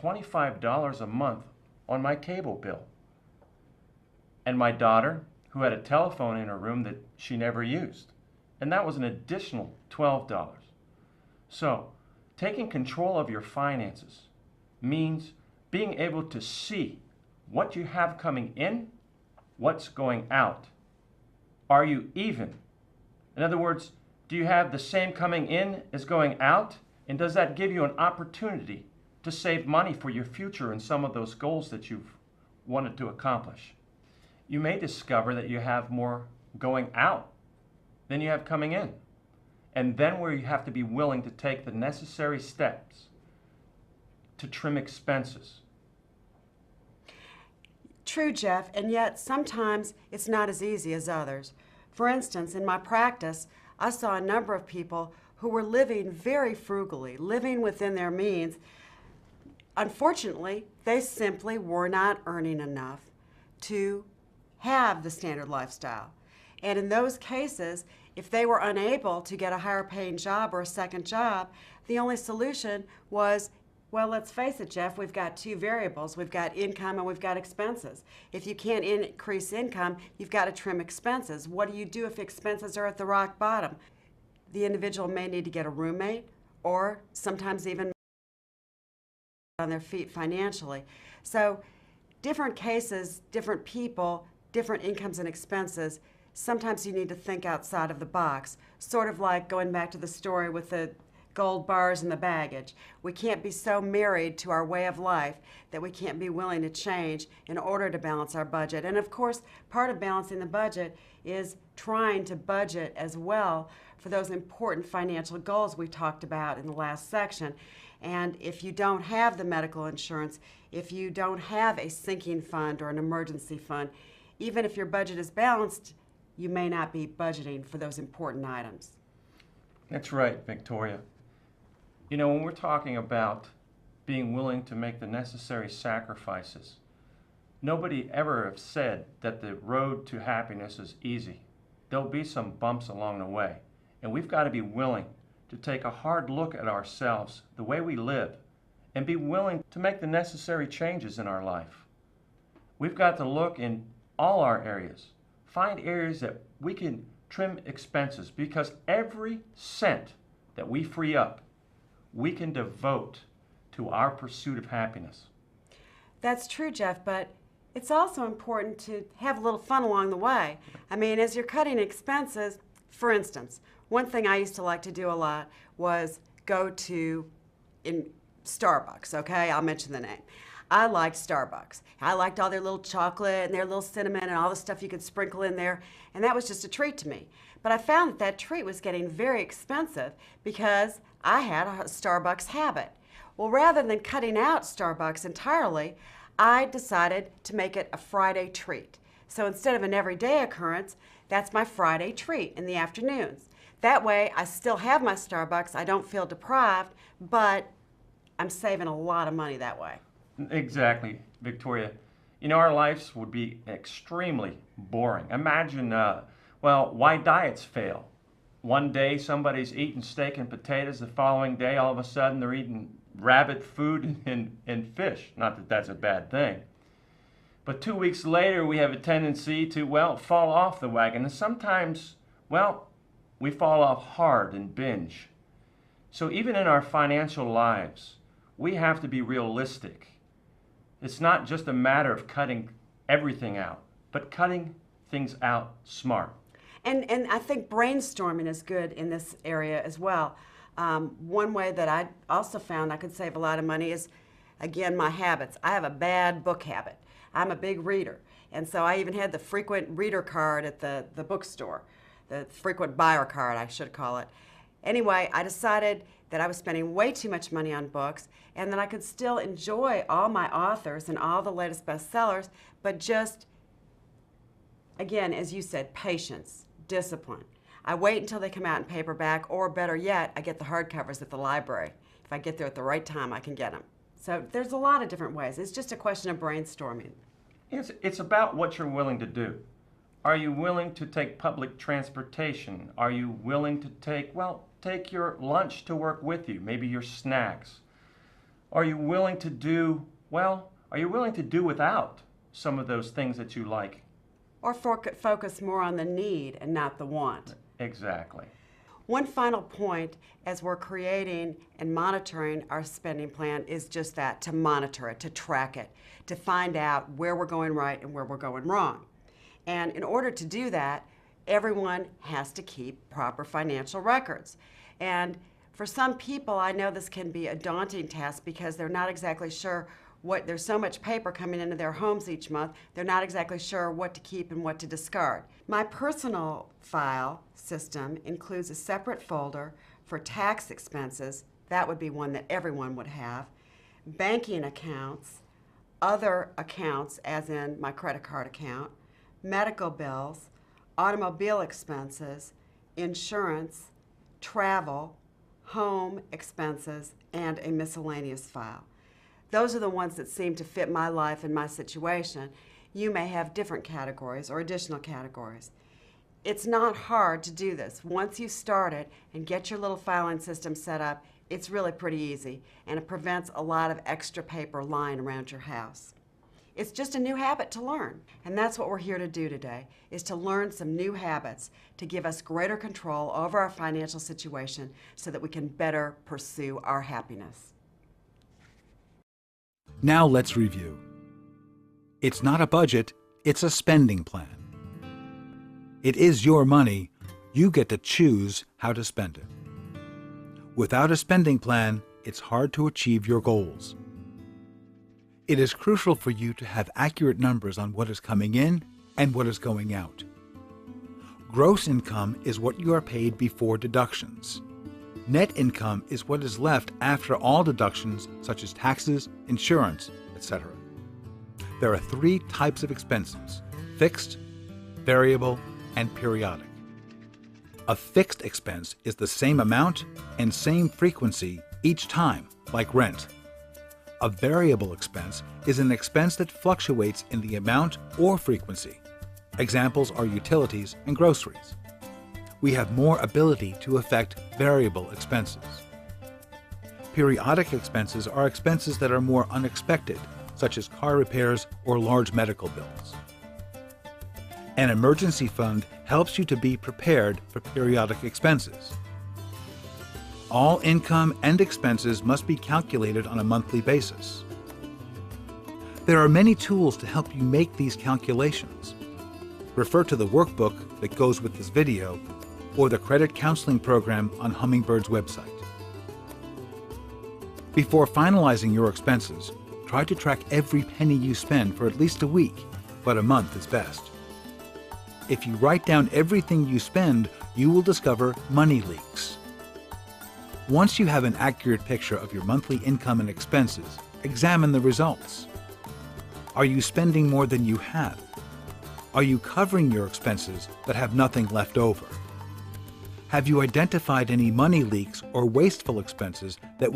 $25 a month on my cable bill. And my daughter, who had a telephone in her room that she never used, and that was an additional $12. So, taking control of your finances means being able to see what you have coming in, what's going out. Are you even? In other words, do you have the same coming in as going out? And does that give you an opportunity to save money for your future and some of those goals that you've wanted to accomplish? You may discover that you have more going out than you have coming in. And then where you have to be willing to take the necessary steps to trim expenses. True, Jeff, and yet sometimes it's not as easy as others. For instance, in my practice, I saw a number of people who were living very frugally, living within their means. Unfortunately, they simply were not earning enough to have the standard lifestyle. And in those cases, if they were unable to get a higher paying job or a second job, the only solution was, well, let's face it, Jeff, we've got two variables. We've got income and we've got expenses. If you can't increase income, you've got to trim expenses. What do you do if expenses are at the rock bottom? The individual may need to get a roommate or sometimes even on their feet financially. So different cases, different people, different incomes and expenses. Sometimes you need to think outside of the box, sort of like going back to the story with the gold bars and the baggage. We can't be so married to our way of life that we can't be willing to change in order to balance our budget. And of course, part of balancing the budget is trying to budget as well for those important financial goals we talked about in the last section. And if you don't have the medical insurance, if you don't have a sinking fund or an emergency fund, even if your budget is balanced, you may not be budgeting for those important items. That's right, Victoria. You know, when we're talking about being willing to make the necessary sacrifices, nobody ever have said that the road to happiness is easy. There'll be some bumps along the way, and we've got to be willing to take a hard look at ourselves, the way we live, and be willing to make the necessary changes in our life. We've got to look in all our areas, find areas that we can trim expenses, because every cent that we free up, we can devote to our pursuit of happiness. That's true, Jeff, but it's also important to have a little fun along the way. I mean, as you're cutting expenses, for instance, one thing I used to like to do a lot was go to Starbucks, okay? I'll mention the name. I liked Starbucks. I liked all their little chocolate and their little cinnamon and all the stuff you could sprinkle in there, and that was just a treat to me. But I found that that treat was getting very expensive because I had a Starbucks habit. Well, rather than cutting out Starbucks entirely, I decided to make it a Friday treat. So instead of an everyday occurrence, that's my Friday treat in the afternoons. That way, I still have my Starbucks, I don't feel deprived, but I'm saving a lot of money that way. Exactly, Victoria. You know, our lives would be extremely boring. Imagine, well, why diets fail. One day somebody's eating steak and potatoes, the following day all of a sudden they're eating rabbit food and fish. Not that that's a bad thing. But 2 weeks later we have a tendency to, well, fall off the wagon. And sometimes, well, we fall off hard and binge. So even in our financial lives, we have to be realistic. It's not just a matter of cutting everything out, but cutting things out smart. And I think brainstorming is good in this area as well. One way that I also found I could save a lot of money is, again, my habits. I have a bad book habit. I'm a big reader. And so I even had the frequent reader card at the bookstore, the frequent buyer card, I should call it. Anyway, I decided that I was spending way too much money on books and that I could still enjoy all my authors and all the latest bestsellers, but just, again, as you said, patience, discipline. I wait until they come out in paperback, or better yet, I get the hardcovers at the library. If I get there at the right time, I can get them. So there's a lot of different ways. It's just a question of brainstorming. It's about what you're willing to do. Are you willing to take public transportation? Are you willing to take your lunch to work with you, maybe your snacks? Are you willing to do, well, are you willing to do without some of those things that you like? Or focus more on the need and not the want. Exactly. One final point as we're creating and monitoring our spending plan is just that, to monitor it, to track it, to find out where we're going right and where we're going wrong. And in order to do that, everyone has to keep proper financial records. And for some people, I know this can be a daunting task because they're not exactly sure there's so much paper coming into their homes each month, they're not exactly sure what to keep and what to discard. My personal file system includes a separate folder for tax expenses. That would be one that everyone would have. Banking accounts, other accounts, as in my credit card account, medical bills, automobile expenses, insurance, travel, home expenses, and a miscellaneous file. Those are the ones that seem to fit my life and my situation. You may have different categories or additional categories. It's not hard to do this. Once you start it and get your little filing system set up, it's really pretty easy, and it prevents a lot of extra paper lying around your house. It's just a new habit to learn, and that's what we're here to do today, is to learn some new habits to give us greater control over our financial situation so that we can better pursue our happiness. Now let's review. It's not a budget, it's a spending plan. It is your money, you get to choose how to spend it. Without a spending plan, it's hard to achieve your goals. It is crucial for you to have accurate numbers on what is coming in and what is going out. Gross income is what you are paid before deductions. Net income is what is left after all deductions such as taxes, insurance, etc. There are 3 types of expenses: fixed, variable, and periodic. A fixed expense is the same amount and same frequency each time, like rent. A variable expense is an expense that fluctuates in the amount or frequency. Examples are utilities and groceries. We have more ability to affect variable expenses. Periodic expenses are expenses that are more unexpected, such as car repairs or large medical bills. An emergency fund helps you to be prepared for periodic expenses. All income and expenses must be calculated on a monthly basis. There are many tools to help you make these calculations. Refer to the workbook that goes with this video or the credit counseling program on Hummingbird's website. Before finalizing your expenses, try to track every penny you spend for at least a week, but a month is best. If you write down everything you spend, you will discover money leaks. Once you have an accurate picture of your monthly income and expenses, examine the results. Are you spending more than you have? Are you covering your expenses but have nothing left over? Have you identified any money leaks or wasteful expenses that